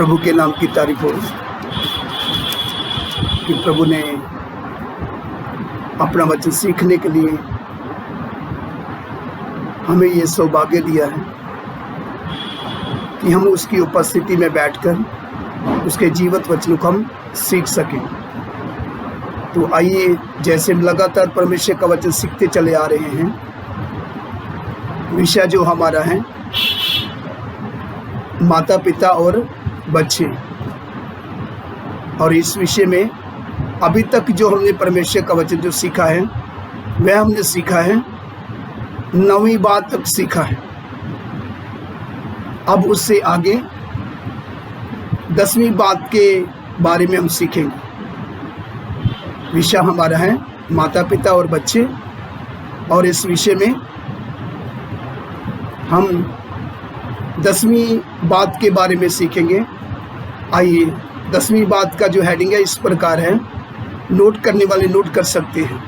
प्रभु के नाम की तारीफ हो कि प्रभु ने अपना वचन सीखने के लिए हमें ये सौभाग्य दिया है कि हम उसकी उपस्थिति में बैठकर उसके जीवित वचनों को हम सीख सकें। तो आइए, जैसे लगातार परमेश्वर का वचन सीखते चले आ रहे हैं, विषय जो हमारा है माता पिता और बच्चे, और इस विषय में अभी तक जो हमने परमेश्वर का वचन जो सीखा है वह हमने सीखा है 9वीं बात तक सीखा है। अब उससे आगे 10वीं बात के बारे में हम सीखेंगे। विषय हमारा है माता पिता और बच्चे, और इस विषय में हम 10वीं बात के बारे में सीखेंगे। आइए, 10वीं बात का जो हेडिंग है इस प्रकार है, नोट करने वाले नोट कर सकते हैं।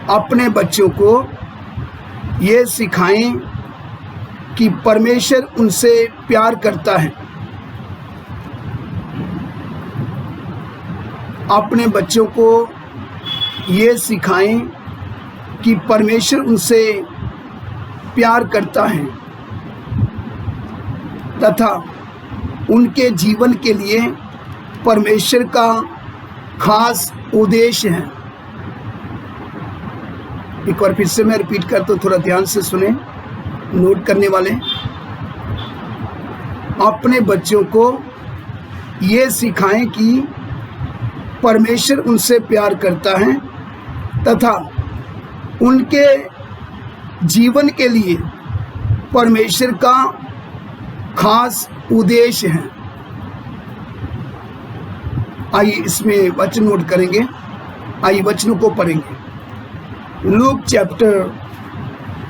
अपने बच्चों को ये सिखाएं कि परमेश्वर उनसे प्यार करता है। अपने बच्चों को ये सिखाएं कि परमेश्वर उनसे प्यार करता है तथा उनके जीवन के लिए परमेश्वर का खास उद्देश्य है। एक बार फिर से मैं रिपीट करता हूँ, थोड़ा ध्यान से सुने नोट करने वाले। अपने बच्चों को ये सिखाएं कि परमेश्वर उनसे प्यार करता है तथा उनके जीवन के लिए परमेश्वर का खास उद्देश्य है। आइए इसमें वचन नोट करेंगे। आइए वचनों को पढ़ेंगे। Luke chapter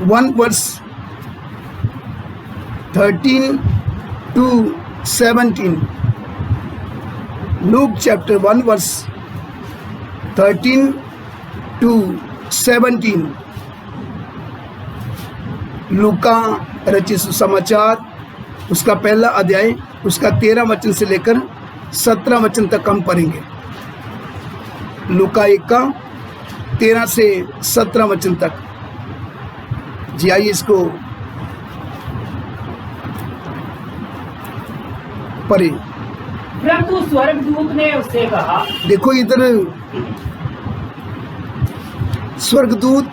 1 verse 13 to 17। Luke chapter 1 verse 13 to 17। लूका रचित सुसमाचार उसका पहला अध्याय उसका 13 वचन से लेकर 17 वचन तक हम पढ़ेंगे। लूका 1 का 13 से 17 वचन तक। जी आइए इसको पढ़े। परंतु स्वर्गदूत ने उससे कहा, देखो इधर स्वर्गदूत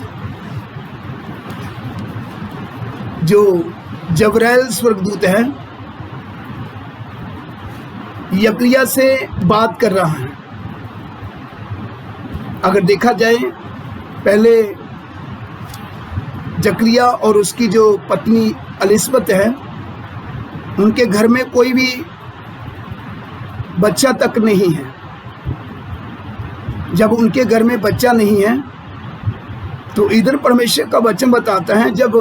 जो जबरैल स्वर्गदूत है यकरिया से बात कर रहा है। अगर देखा जाए, पहले जकरिया और उसकी जो पत्नी एलिजबेथ है उनके घर में कोई भी बच्चा तक नहीं है। जब उनके घर में बच्चा नहीं है तो इधर परमेश्वर का वचन बताता है, जब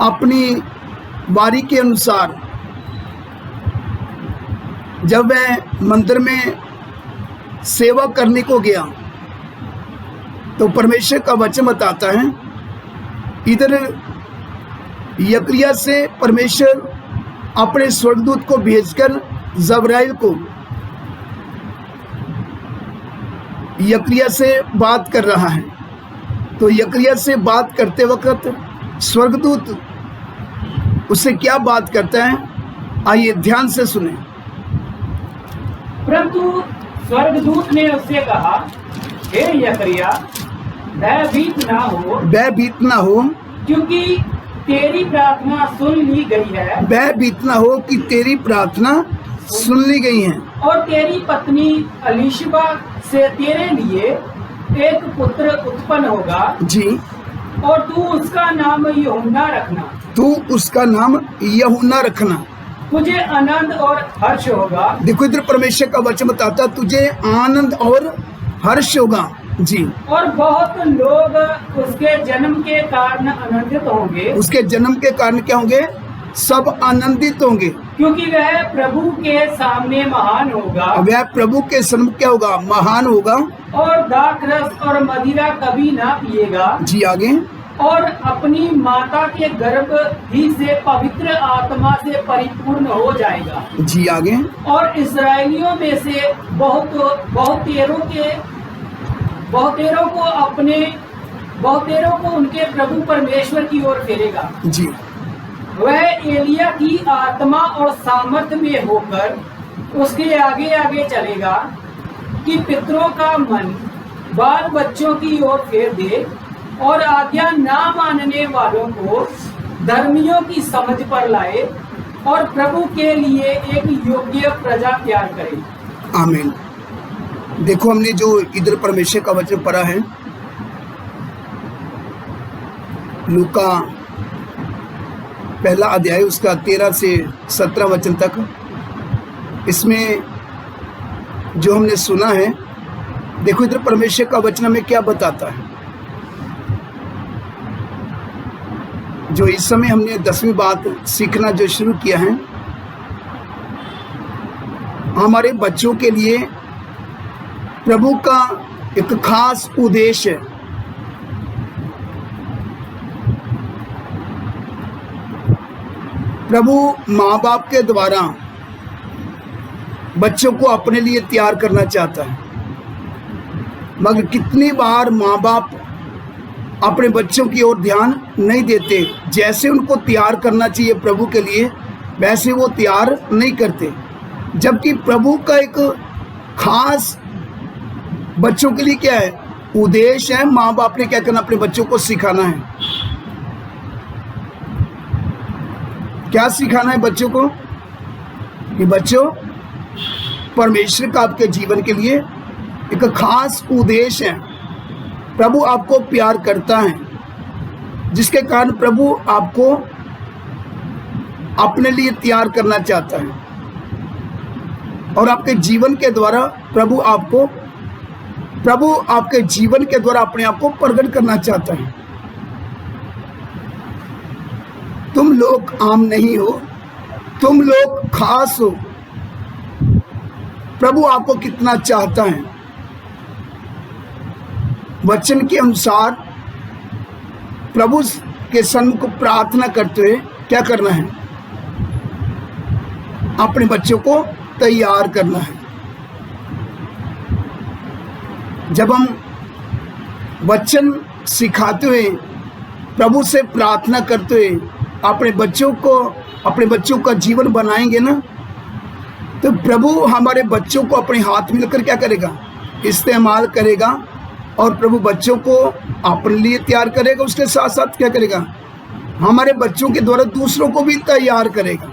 अपनी बारी के अनुसार जब वह मंदिर में सेवा करने को गया तो परमेश्वर का वचन बताता है, इधर यकरिया से परमेश्वर अपने स्वर्गदूत को भेजकर जबराइल को यकरिया से बात कर रहा है। तो यकरिया से बात करते वक्त स्वर्गदूत उससे क्या बात करता है, आइए ध्यान से सुने। परंतु स्वर्गदूत ने उससे कहा, हे यकरिया, भयभीत ना हो, क्योंकि तेरी प्रार्थना सुन ली गई है। भयभीत ना हो कि तेरी प्रार्थना सुन ली गई है, और तेरी पत्नी अलीशबा से तेरे लिए एक पुत्र उत्पन्न होगा। जी। और तू उसका नाम यूहन्ना रखना। तू उसका नाम यूहन्ना रखना। तुझे आनंद और हर्ष होगा। देखो इधर परमेश्वर का वचन बताता, तुझे आनंद और हर्ष होगा। जी। और बहुत लोग उसके जन्म के कारण आनंदित होंगे। उसके जन्म के कारण क्या होंगे? सब आनंदित होंगे, क्योंकि वह प्रभु के सामने महान होगा। वह प्रभु के सामने क्या होगा? महान होगा। और दाखरस और मदिरा कभी ना पिएगा। जी आगे। और अपनी माता के गर्भ ही से पवित्र आत्मा से परिपूर्ण हो जाएगा। जी आगे। और इस्राएलियों में से बहुतेरों को उनके प्रभु परमेश्वर की ओर फेरेगा। जी। वह एलिया की आत्मा और सामर्थ्य में होकर उसके आगे आगे चलेगा कि पितरों का मन बाल बच्चों की ओर फेर दे और आज्ञा ना मानने वालों को धर्मियों की समझ पर लाए और प्रभु के लिए एक योग्य प्रजा तैयार करे। आमीन। देखो, हमने जो इधर परमेश्वर का वचन पढ़ा है, लूका पहला अध्याय उसका 13 से 17 वचन तक, इसमें जो हमने सुना है, देखो इधर परमेश्वर का वचन हमें क्या बताता है। जो इस समय हमने 10वीं बात सीखना जो शुरू किया है, हमारे बच्चों के लिए प्रभु का एक खास उद्देश्य है। प्रभु माँ बाप के द्वारा बच्चों को अपने लिए तैयार करना चाहता है, मगर कितनी बार माँ बाप अपने बच्चों की ओर ध्यान नहीं देते। जैसे उनको तैयार करना चाहिए प्रभु के लिए, वैसे वो तैयार नहीं करते। जबकि प्रभु का एक खास बच्चों के लिए क्या है, उद्देश्य है। माँ बाप ने क्या करना, अपने बच्चों को सिखाना है। क्या सिखाना है बच्चों को? कि बच्चों, परमेश्वर का आपके जीवन के लिए एक खास उद्देश्य है। प्रभु आपको प्यार करता है, जिसके कारण प्रभु आपको अपने लिए तैयार करना चाहता है, और आपके जीवन के द्वारा प्रभु आपके जीवन के द्वारा अपने आप को प्रकट करना चाहता है। तुम लोग आम नहीं हो, तुम लोग खास हो। प्रभु आपको कितना चाहता है। वचन के अनुसार प्रभु के सन्मुख प्रार्थना करते हुए क्या करना है, अपने बच्चों को तैयार करना है। जब हम वचन सिखाते हुए, प्रभु से प्रार्थना करते हुए अपने बच्चों का जीवन बनाएंगे ना, तो प्रभु हमारे बच्चों को अपने हाथ में लेकर क्या करेगा, इस्तेमाल करेगा, और प्रभु बच्चों को अपने लिए तैयार करेगा। उसके साथ साथ क्या करेगा, हमारे बच्चों के द्वारा दूसरों को भी तैयार करेगा।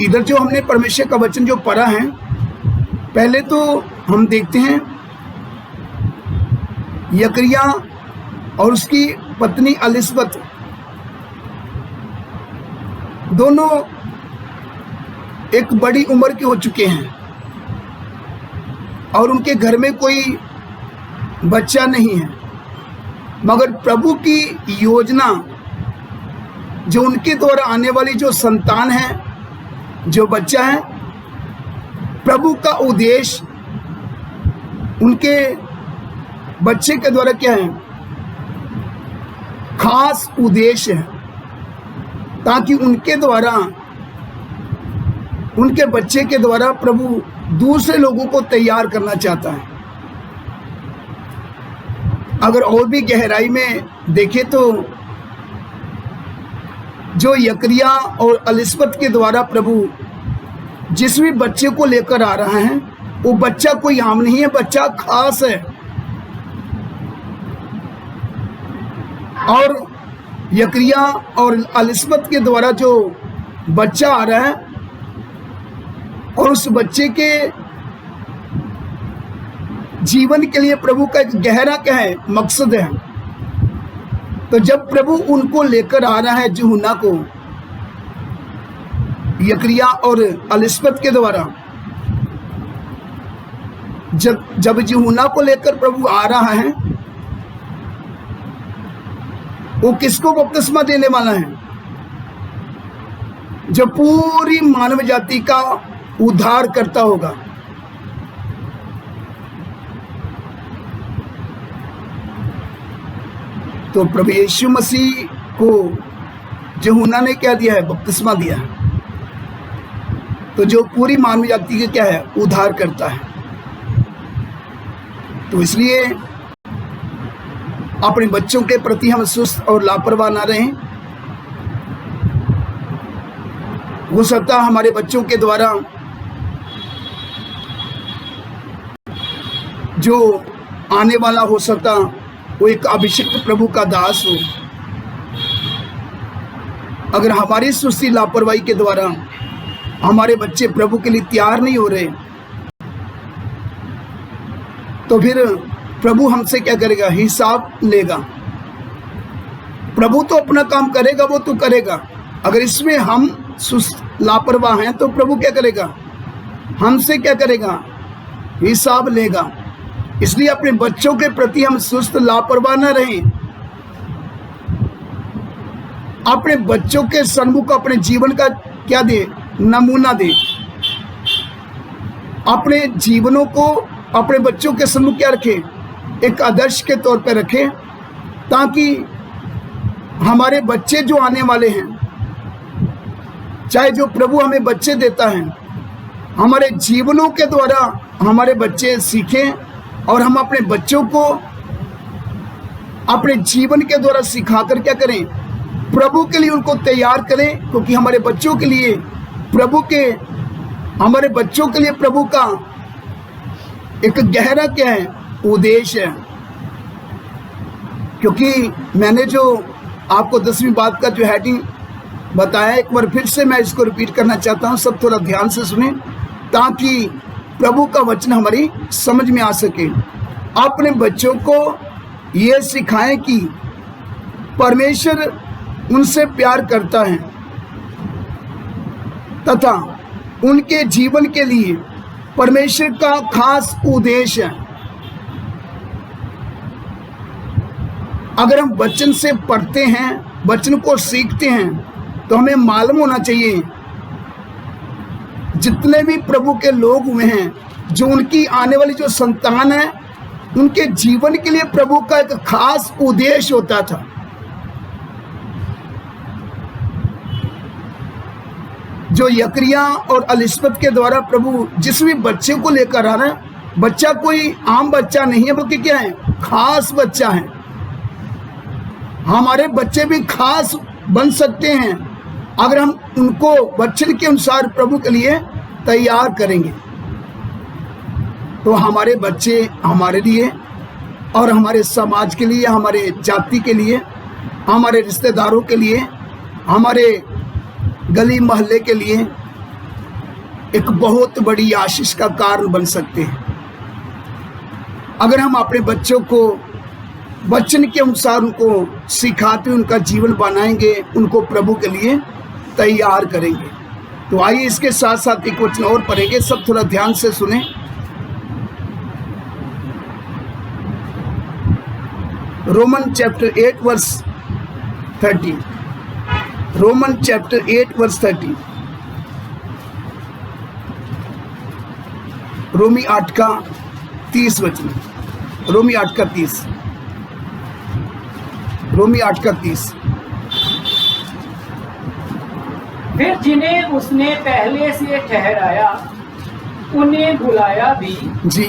इधर जो हमने परमेश्वर का वचन जो पढ़ा है, पहले तो हम देखते हैं यकरिया और उसकी पत्नी एलिसबत दोनों एक बड़ी उम्र के हो चुके हैं, और उनके घर में कोई बच्चा नहीं है। मगर प्रभु की योजना, जो उनके द्वारा आने वाली जो संतान है, जो बच्चा है, प्रभु का उद्देश्य उनके बच्चे के द्वारा क्या है, खास उद्देश्य है, ताकि उनके द्वारा, उनके बच्चे के द्वारा प्रभु दूसरे लोगों को तैयार करना चाहता है। अगर और भी गहराई में देखें तो जो यकरिया और एलिसबत के द्वारा प्रभु जिस भी बच्चे को लेकर आ रहा है, वो बच्चा कोई आम नहीं है, बच्चा खास है। और यकरिया और एलिसबत के द्वारा जो बच्चा आ रहा है, और उस बच्चे के जीवन के लिए प्रभु का एक गहरा क्या है, मकसद है। तो जब प्रभु उनको लेकर आ रहा है, यूहन्ना को, यकरिया और एलिसबत के द्वारा, जब यूहन्ना को लेकर प्रभु आ रहा है, वो किसको बपतिस्मा देने वाला है? जो पूरी मानव जाति का उद्धार करता होगा, तो प्रभु यीशु मसीह को यूहन्ना ने क्या दिया है? बपतिस्मा दिया है। तो जो पूरी मानव जाति के क्या है? उद्धार करता है। तो इसलिए अपने बच्चों के प्रति हम सुस्त और लापरवाह ना रहें। हो सकता है हमारे बच्चों के द्वारा जो आने वाला हो सकता वो एक अभिषिक्त प्रभु का दास हो। अगर हमारी सुस्ती लापरवाही के द्वारा हमारे बच्चे प्रभु के लिए तैयार नहीं हो रहे, तो फिर प्रभु हमसे क्या करेगा? हिसाब लेगा। प्रभु तो अपना काम करेगा, वो तो करेगा। अगर इसमें हम सुस्त लापरवाह हैं तो प्रभु क्या करेगा? हमसे क्या करेगा? हिसाब लेगा। इसलिए अपने बच्चों के प्रति हम सुस्त लापरवाह न रहें। अपने बच्चों के सन्मुख अपने जीवन का क्या दे? नमूना दे। अपने जीवनों को अपने बच्चों के सन्मुख क्या रखें? एक आदर्श के तौर पर रखें, ताकि हमारे बच्चे जो आने वाले हैं, चाहे जो प्रभु हमें बच्चे देता है, हमारे जीवनों के द्वारा हमारे बच्चे सीखें और हम अपने बच्चों को अपने जीवन के द्वारा सिखाकर क्या करें? प्रभु के लिए उनको तैयार करें। क्योंकि हमारे बच्चों के लिए प्रभु का एक गहरा क्या है? उद्देश्य है। क्योंकि मैंने जो आपको 10वीं बात का जो हेडिंग बताया, एक बार फिर से मैं इसको रिपीट करना चाहता हूँ। सब थोड़ा ध्यान से सुने, ताकि प्रभु का वचन हमारी समझ में आ सके। अपने बच्चों को ये सिखाएं कि परमेश्वर उनसे प्यार करता है तथा उनके जीवन के लिए परमेश्वर का खास उद्देश्य है। अगर हम वचन से पढ़ते हैं, वचन को सीखते हैं, तो हमें मालूम होना चाहिए जितने भी प्रभु के लोग हुए हैं, जो उनकी आने वाली जो संतान है, उनके जीवन के लिए प्रभु का एक खास उद्देश्य होता था। जो यकरिया और एलिसबेथ के द्वारा प्रभु जिस भी बच्चे को लेकर आ रहा है, बच्चा कोई आम बच्चा नहीं है, बल्कि क्या है? खास बच्चा है। हमारे बच्चे भी खास बन सकते हैं अगर हम उनको वचन के अनुसार प्रभु के लिए तैयार करेंगे। तो हमारे बच्चे हमारे लिए और हमारे समाज के लिए, हमारे जाति के लिए, हमारे रिश्तेदारों के लिए, हमारे गली मोहल्ले के लिए एक बहुत बड़ी आशीष का कारण बन सकते हैं। अगर हम अपने बच्चों को वचन के अनुसार उनको सिखाते, उनका जीवन बनाएंगे, उनको प्रभु के लिए तैयार करेंगे। तो आइए इसके साथ साथ एक वचन और पढ़ेंगे, सब थोड़ा ध्यान से सुने। Roman chapter 8 verse 30। Roman chapter 8 verse 30। रोमी 8 का 30 वचन। रोमी 8 का 30। रोमी 8 का 30। फिर जिन्हें उसने पहले से ठहराया उन्हें बुलाया भी जी,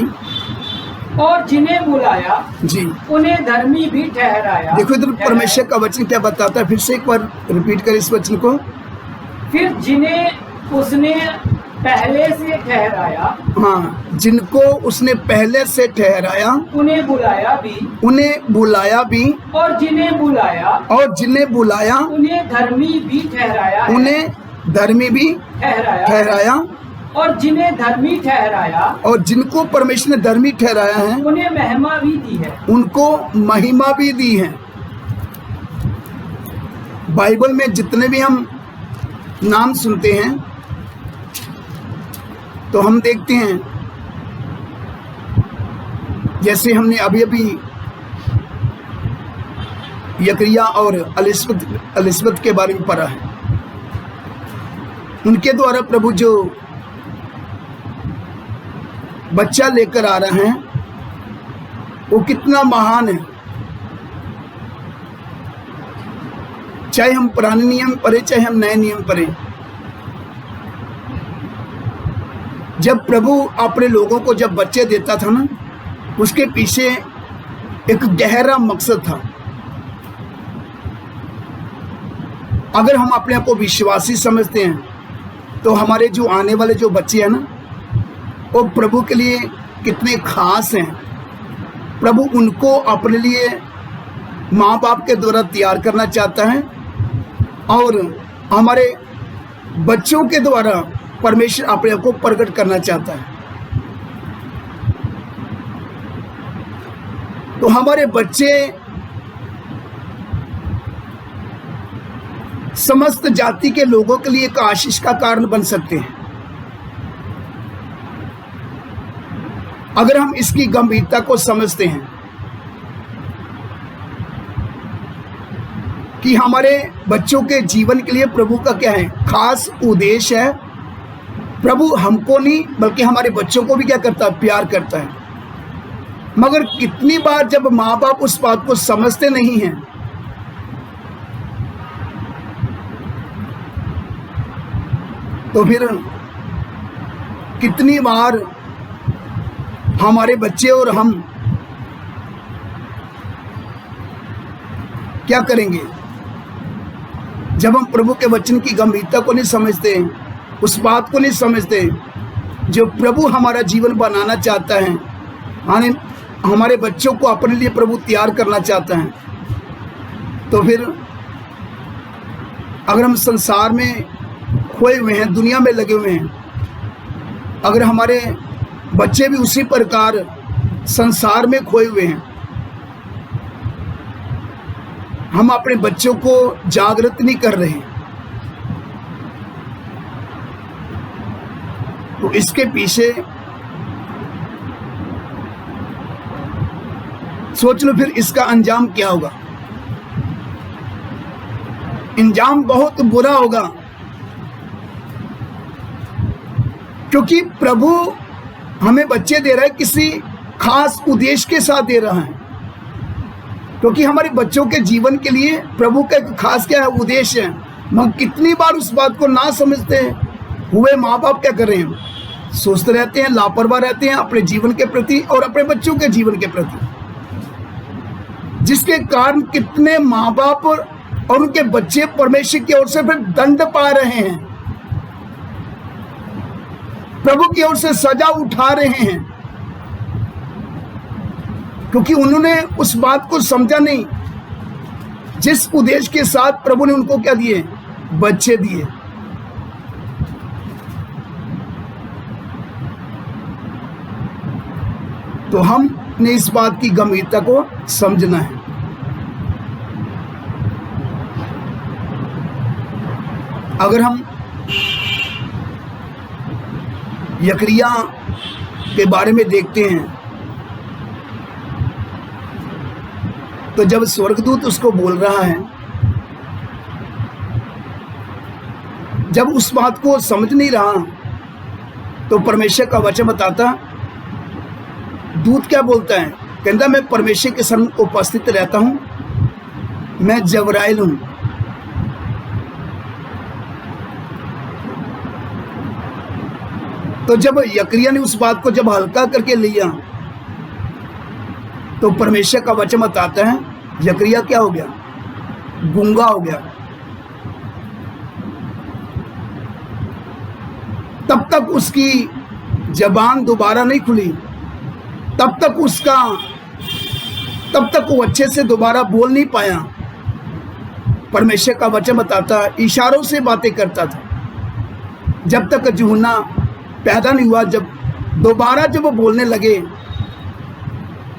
और जिन्हें बुलाया जी, उन्हें धर्मी भी ठहराया। देखो इधर परमेश्वर का वचन क्या बताता है, फिर से एक बार रिपीट कर इस वचन को। फिर जिन्हें उसने पहले से ठहराया, हाँ, जिनको उसने पहले से ठहराया उन्हें बुलाया भी, उन्हें बुलाया भी, और जिन्हें बुलाया और जिन्हें बुलाया उन्हें धर्मी भी ठहराया है। उन्हें धर्मी भी ठहराया, और जिन्हें धर्मी ठहराया, और जिनको परमेश्वर ने धर्मी ठहराया है उन्हें महिमा भी दी है। उनको महिमा भी दी है। बाइबल में जितने भी हम नाम सुनते हैं तो हम देखते हैं, जैसे हमने अभी अभी यकरिया और एलिसबेथ के बारे में पढ़ा है, उनके द्वारा प्रभु जो बच्चा लेकर आ रहे हैं वो कितना महान है। चाहे हम पुराने नियम पढ़े चाहे हम नए नियम पढ़े, जब प्रभु अपने लोगों को जब बच्चे देता था ना, उसके पीछे एक गहरा मकसद था। अगर हम अपने आप को विश्वासी समझते हैं तो हमारे जो आने वाले जो बच्चे हैं ना, वो प्रभु के लिए कितने खास हैं। प्रभु उनको अपने लिए माँ बाप के द्वारा तैयार करना चाहता है और हमारे बच्चों के द्वारा परमेश्वर अपने आप को प्रकट करना चाहता है। तो हमारे बच्चे समस्त जाति के लोगों के लिए एक आशीष का कारण बन सकते हैं अगर हम इसकी गंभीरता को समझते हैं कि हमारे बच्चों के जीवन के लिए प्रभु का क्या है, खास उद्देश्य है। प्रभु हमको नहीं बल्कि हमारे बच्चों को भी क्या करता है, प्यार करता है। मगर कितनी बार जब माँ बाप उस बात को समझते नहीं हैं, तो फिर कितनी बार हमारे बच्चे और हम क्या करेंगे, जब हम प्रभु के वचन की गंभीरता को नहीं समझते, उस बात को नहीं समझते जो प्रभु हमारा जीवन बनाना चाहता है, हमारे बच्चों को अपने लिए प्रभु तैयार करना चाहता है, तो फिर अगर हम संसार में खोए हुए हैं, दुनिया में लगे हुए हैं, अगर हमारे बच्चे भी उसी प्रकार संसार में खोए हुए हैं, हम अपने बच्चों को जागृत नहीं कर रहे, तो इसके पीछे सोच लो फिर इसका अंजाम क्या होगा। अंजाम बहुत बुरा होगा, क्योंकि प्रभु हमें बच्चे दे रहा है, किसी खास उद्देश्य के साथ दे रहा है। क्योंकि हमारे बच्चों के जीवन के लिए प्रभु का एक खास क्या है, उद्देश्य है। मगर कितनी बार उस बात को ना समझते हुए माँ बाप क्या कर रहे हैं, सोचते रहते हैं, लापरवाह रहते हैं अपने जीवन के प्रति और अपने बच्चों के जीवन के प्रति, जिसके कारण कितने माँ बाप और उनके बच्चे परमेश्वर की ओर से फिर दंड पा रहे हैं, प्रभु की ओर से सजा उठा रहे हैं, क्योंकि उन्होंने उस बात को समझा नहीं जिस उद्देश्य के साथ प्रभु ने उनको क्या दिए, बच्चे दिए। तो हमने इस बात की गंभीरता को समझना है। अगर हम यकरिया के बारे में देखते हैं, तो जब स्वर्गदूत उसको बोल रहा है, जब उस बात को समझ नहीं रहा, तो परमेश्वर का वचन बताता, दूत क्या बोलता है, कहता मैं परमेश्वर के सम्मुख उपस्थित रहता हूं, मैं जबराइल हूं। तो जब यकरिया ने उस बात को जब हल्का करके लिया, तो परमेश्वर का वचन बताता है यकरिया क्या हो गया, गूंगा हो गया। तब तक उसकी जबान दोबारा नहीं खुली, तब तक वो अच्छे से दोबारा बोल नहीं पाया। परमेश्वर का वचन बताता है इशारों से बातें करता था, जब तक यूहन्ना पैदा नहीं हुआ। जब दोबारा जब वो बोलने लगे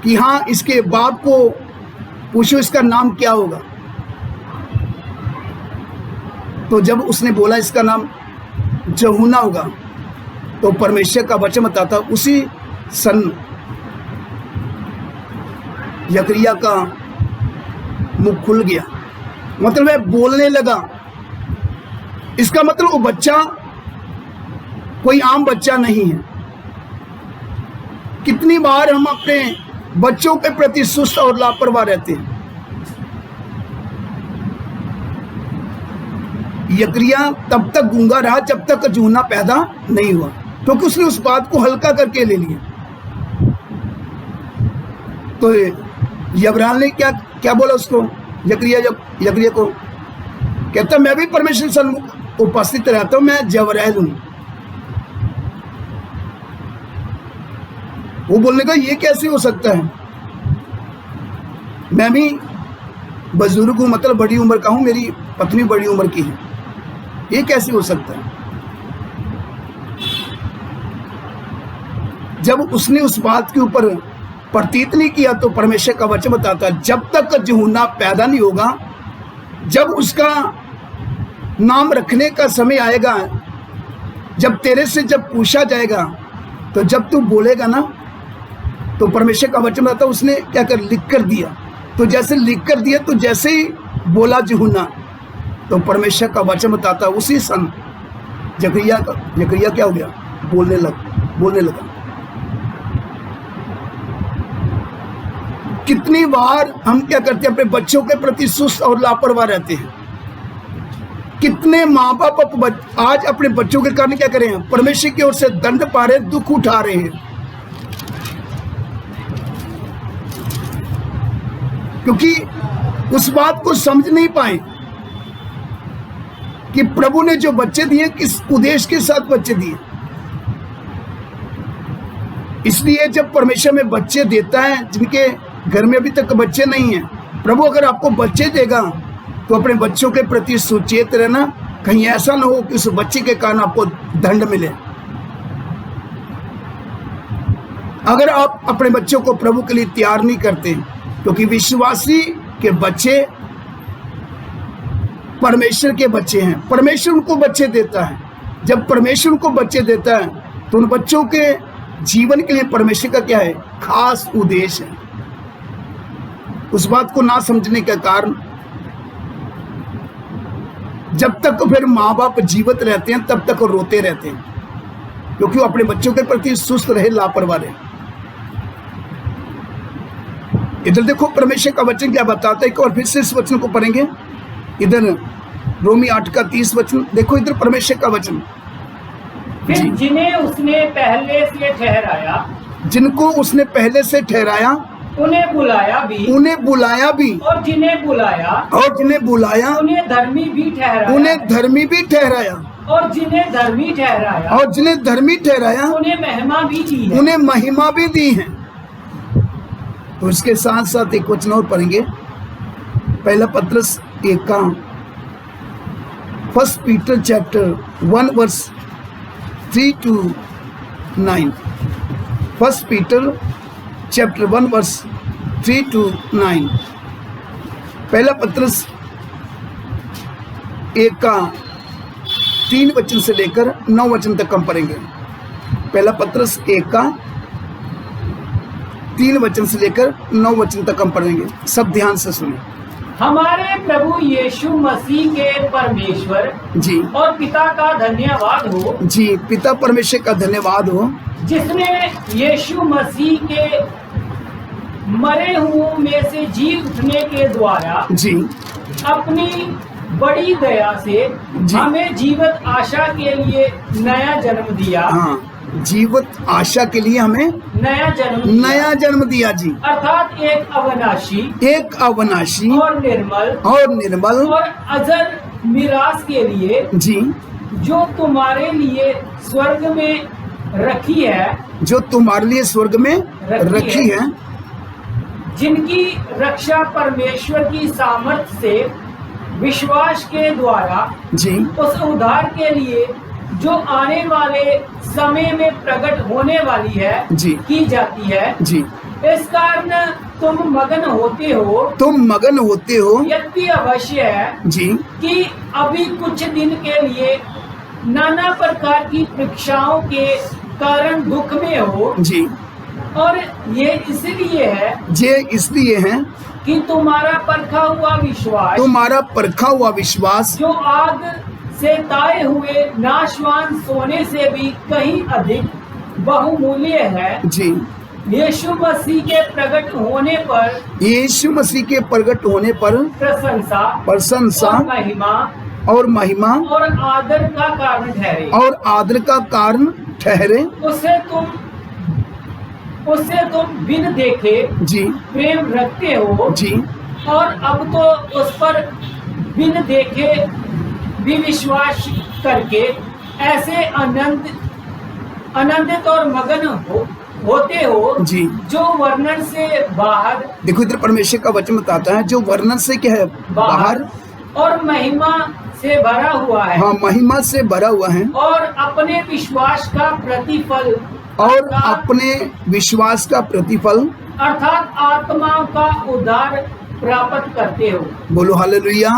कि हाँ इसके बाप को पूछो इसका नाम क्या होगा, तो जब उसने बोला इसका नाम यूहन्ना होगा, तो परमेश्वर का वचन बताता उसी सन यकरिया का मुंह खुल गया, मतलब वह बोलने लगा। इसका मतलब वो बच्चा कोई आम बच्चा नहीं है। कितनी बार हम अपने बच्चों के प्रति सुस्त और लापरवाह रहते हैं। यकरिया तब तक गूंगा रहा जब तक यूहन्ना पैदा नहीं हुआ, क्योंकि उसने उस बात को हल्का करके ले लिया। तो यब्राल ने क्या क्या बोला उसको, यकरिया को कहता मैं भी परमेश्वर सन्मुख उपस्थित रहता हूं, मैं जबरैल हूं। वो बोलने का ये कैसे हो सकता है, मैं भी बुजुर्ग हूं, मतलब बड़ी उम्र का हूं, मेरी पत्नी बड़ी उम्र की है, ये कैसे हो सकता है। जब उसने उस बात के ऊपर प्रतीत नहीं किया तो परमेश्वर का वचन बताता है जब तक यूहन्ना पैदा नहीं होगा, जब उसका नाम रखने का समय आएगा, जब तेरे से जब पूछा जाएगा, तो जब तू बोलेगा ना, तो परमेश्वर का वचन बताता उसने क्या कर लिख कर दिया। तो जैसे लिख कर दिया, तो जैसे ही बोला यूहन्ना, तो परमेश्वर का वचन बताता उसी सन जकरिया क्या हो गया, बोलने लगा। कितनी बार हम क्या करते हैं, अपने बच्चों के प्रति सुस्त और लापरवाह रहते हैं। कितने माँ बाप आज अपने बच्चों के कारण क्या करें, परमेश्वर की ओर से दंड पा रहे, दुख उठा रहे हैं, क्योंकि उस बात को समझ नहीं पाए कि प्रभु ने जो बच्चे दिए किस उद्देश्य के साथ बच्चे दिए। इसलिए जब परमेश्वर में बच्चे देता है, जिनके घर में अभी तक बच्चे नहीं हैं, प्रभु अगर आपको बच्चे देगा तो अपने बच्चों के प्रति सुचेत रहना, कहीं ऐसा ना हो कि उस बच्चे के कारण आपको दंड मिले। अगर आप अपने बच्चों को प्रभु के लिए तैयार नहीं करते, क्योंकि विश्वासी के बच्चे परमेश्वर के बच्चे हैं, परमेश्वर उनको बच्चे देता है। जब परमेश्वर उनको बच्चे देता है तो उन बच्चों के जीवन के लिए परमेश्वर का क्या है, खास उद्देश्य है। उस बात को ना समझने के कारण जब तक फिर माँ बाप जीवित रहते हैं तब तक रोते रहते हैं, क्योंकि वो अपने बच्चों के प्रति सुस्त रहे, लापरवाह रहे। इधर देखो परमेश्वर का वचन क्या बताता है, एक और फिर से इस वचन को पढ़ेंगे। इधर रोमी 8 का 30 वचन देखो, इधर परमेश्वर का वचन। फिर जिन्हें उसने पहले से ठहराया, जिनको उसने पहले से ठहराया, उन्हें बुलाया भी, और जिन्हें बुलाया उन्हें धर्मी भी ठहराया, और जिन्हें धर्मी ठहराया उन्हें महिमा भी दी है। तो इसके साथ साथ एक वचन और पढ़ेंगे, पहला पत्रस 1 का 1 Peter chapter 1 verse 3 to 9। 1 Peter chapter 1 verse 3 to 9। पहला पत्रस 1 का 3 वचन से लेकर 9 वचन तक हम पढ़ेंगे। पहला पत्रस 1 का 3 वचन से लेकर 9 वचन तक हम पढ़ेंगे। सब ध्यान से सुने। हमारे प्रभु यीशु मसीह के परमेश्वर जी और पिता का धन्यवाद हो, जी पिता परमेश्वर का धन्यवाद हो, जिसने यीशु मसीह के मरे हुओं में से जी उठने के द्वारा जी अपनी बड़ी दया से हमें जीवित आशा के लिए नया जन्म दिया। हाँ, जीवित आशा के लिए हमें नया जन्म दिया जी, अर्थात एक अविनाशी और निर्मल और अजर मिरास के लिए जी, जो तुम्हारे लिए स्वर्ग में रखी है, जिनकी रक्षा परमेश्वर की सामर्थ्य से विश्वास के द्वारा जी उस उद्धार के लिए जो आने वाले समय में प्रकट होने वाली है जी की जाती है जी। इस कारण तुम मगन होते हो। यद्यपि अवश्य है जी कि अभी कुछ दिन के लिए नाना प्रकार की परीक्षाओं के कारण दुख में हो जी, और ये इसलिए है कि तुम्हारा परखा हुआ विश्वास जो आग से ताए हुए नाशवान सोने से भी कहीं अधिक बहुमूल्य है जी, यीशु मसीह के प्रकट होने पर प्रशंसा और महिमा और महिमा और आदर का कारण ठहरे। और आदर का कारण ठहरे। उससे तुम बिन देखे जी प्रेम रखते हो जी। और अब तो उस पर बिन देखे भी विश्वास करके ऐसे आनंदित और मगन होते हो जी। जो वर्णन से बाहर। देखो इधर परमेश्वर का वचन बताता है जो वर्णन से क्या है बाहर और महिमा से भरा हुआ है। हाँ, महिमा से भरा हुआ है और अपने विश्वास का प्रतिफल और अपने विश्वास का प्रतिफल अर्थात आत्माओं का उद्धार प्राप्त करते हो। बोलो हालेलुया।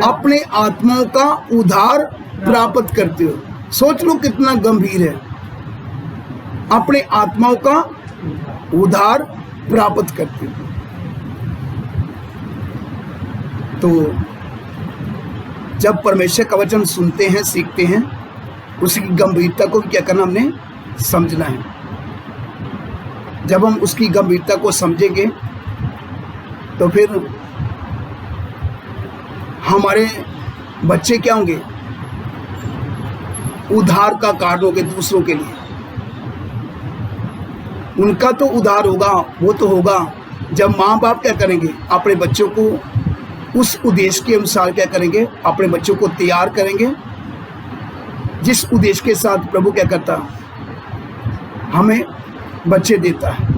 अपने आत्माओं का उद्धार प्राप्त करते हो। सोच लो कितना गंभीर है, अपने आत्माओं का उद्धार प्राप्त करते हो। तो जब परमेश्वर का वचन सुनते हैं, सीखते हैं, उसकी गंभीरता को क्या करना, हमने समझना है। जब हम उसकी गंभीरता को समझेंगे तो फिर हमारे बच्चे क्या होंगे, उद्धार का कारण होंगे दूसरों के लिए। उनका तो उद्धार होगा, वो तो होगा जब माँ बाप क्या करेंगे, अपने बच्चों को उस उद्देश्य के अनुसार क्या करेंगे, अपने बच्चों को तैयार करेंगे जिस उद्देश्य के साथ प्रभु क्या करता, हमें बच्चे देता है।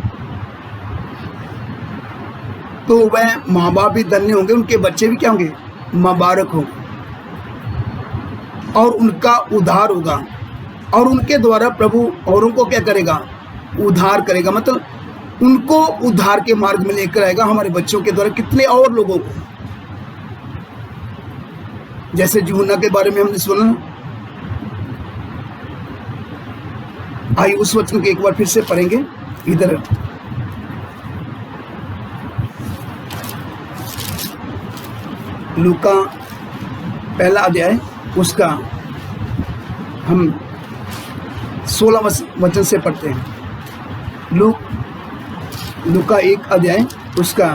तो वह माँ बाप भी धन्य होंगे, उनके बच्चे भी क्या होंगे, मुबारक होंगे और उनका उद्धार होगा और उनके द्वारा प्रभु औरों को क्या करेगा, उद्धार करेगा। मतलब उनको उद्धार के मार्ग में लेकर आएगा। हमारे बच्चों के द्वारा कितने और लोगों को, जैसे यूहन्ना के बारे में हमने सुना। आइए उस वचन को एक बार फिर से पढ़ेंगे। इधर लूका पहला अध्याय, उसका हम 16 वचन से पढ़ते हैं। लूका 1 अध्याय, उसका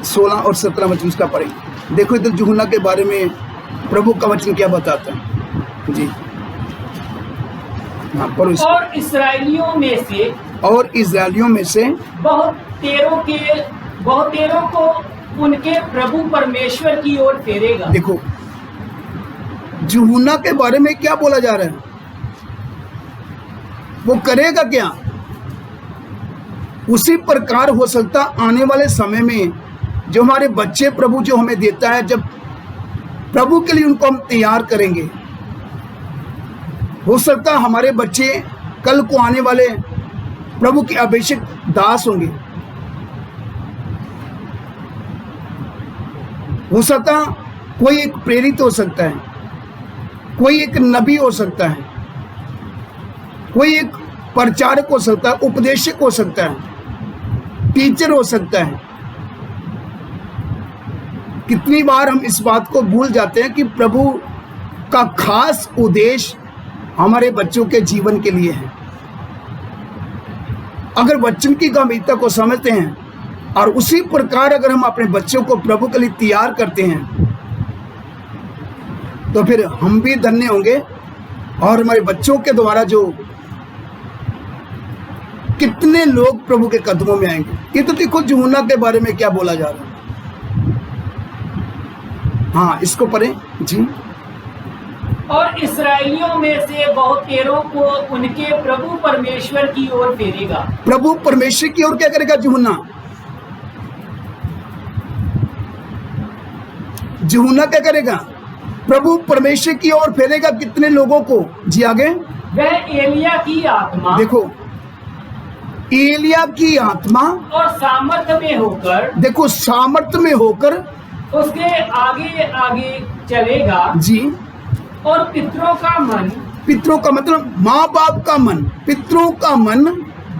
16 और 17 वचन उसका पढ़ेंगे। देखो इधर यूहन्ना के बारे में प्रभु का वचन क्या बताता है जी। हाँ, और इस्राएलियों में से बहुतेरों को उनके प्रभु परमेश्वर की ओर फेरेगा। देखो यूहन्ना के बारे में क्या बोला जा रहा है, वो करेगा क्या। उसी प्रकार हो सकता आने वाले समय में जो हमारे बच्चे प्रभु जो हमें देता है, जब प्रभु के लिए उनको हम तैयार करेंगे, हो सकता हमारे बच्चे कल को आने वाले प्रभु के अभिषेक दास होंगे। हो सकता कोई एक प्रेरित हो सकता है, कोई एक नबी हो सकता है, कोई एक प्रचारक हो सकता है, उपदेशक हो सकता है, टीचर हो सकता है। कितनी बार हम इस बात को भूल जाते हैं कि प्रभु का खास उद्देश्य हमारे बच्चों के जीवन के लिए है। अगर वचन की गंभीरता को समझते हैं और उसी प्रकार अगर हम अपने बच्चों को प्रभु के लिए तैयार करते हैं, तो फिर हम भी धन्य होंगे और हमारे बच्चों के द्वारा जो कितने लोग प्रभु के कदमों में आएंगे। ये तो देखो यूहन्ना के बारे में क्या बोला जा रहा है। हाँ, इसको पढ़ें जी। और इस्राएलियों में से बहुतेरों को उनके प्रभु परमेश्वर की ओर फेरेगा। प्रभु परमेश्वर की ओर क्या करेगा यूहन्ना? यूहन्ना क्या करेगा? प्रभु परमेश्वर की ओर फेरेगा। कितने लोगों को जी? आगे वह एलिया की आत्मा, देखो एलिया की आत्मा और सामर्थ्य में होकर, देखो सामर्थ्य में होकर उसके आगे आगे चलेगा जी। और पितरों का मन, पितरों का मतलब माँ बाप का मन, पितरों का मन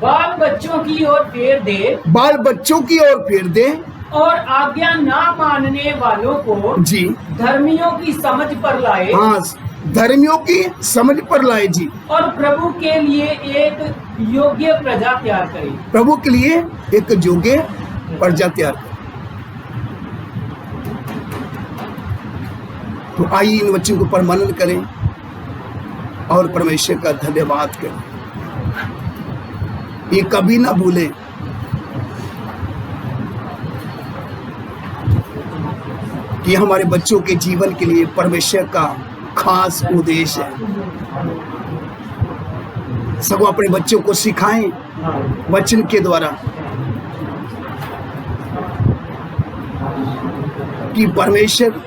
बाल बच्चों की ओर फेर दे, बाल बच्चों की ओर फेर दे, और आज्ञा ना मानने वालों को जी धर्मियों की समझ पर लाए। हाँ, धर्मियों की समझ पर लाए जी। और प्रभु के लिए एक योग्य प्रजा तैयार करे। प्रभु के लिए एक योग्य प्रजा तैयार करे। तो आइए इन वचनों के ऊपर मनन करें और परमेश्वर का धन्यवाद करें। ये कभी ना भूलें कि हमारे बच्चों के जीवन के लिए परमेश्वर का खास उद्देश्य है। सगों अपने बच्चों को सिखाएं वचन के द्वारा कि परमेश्वर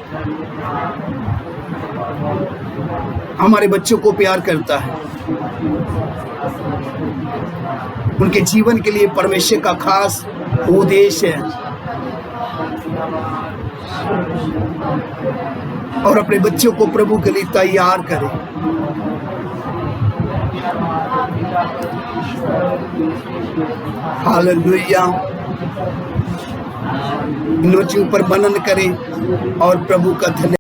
हमारे बच्चों को प्यार करता है। उनके जीवन के लिए परमेश्वर का खास उद्देश्य है और अपने बच्चों को प्रभु के लिए तैयार करें। हालेलुया। इन वचनों पर मनन करें और प्रभु का धन्यवाद।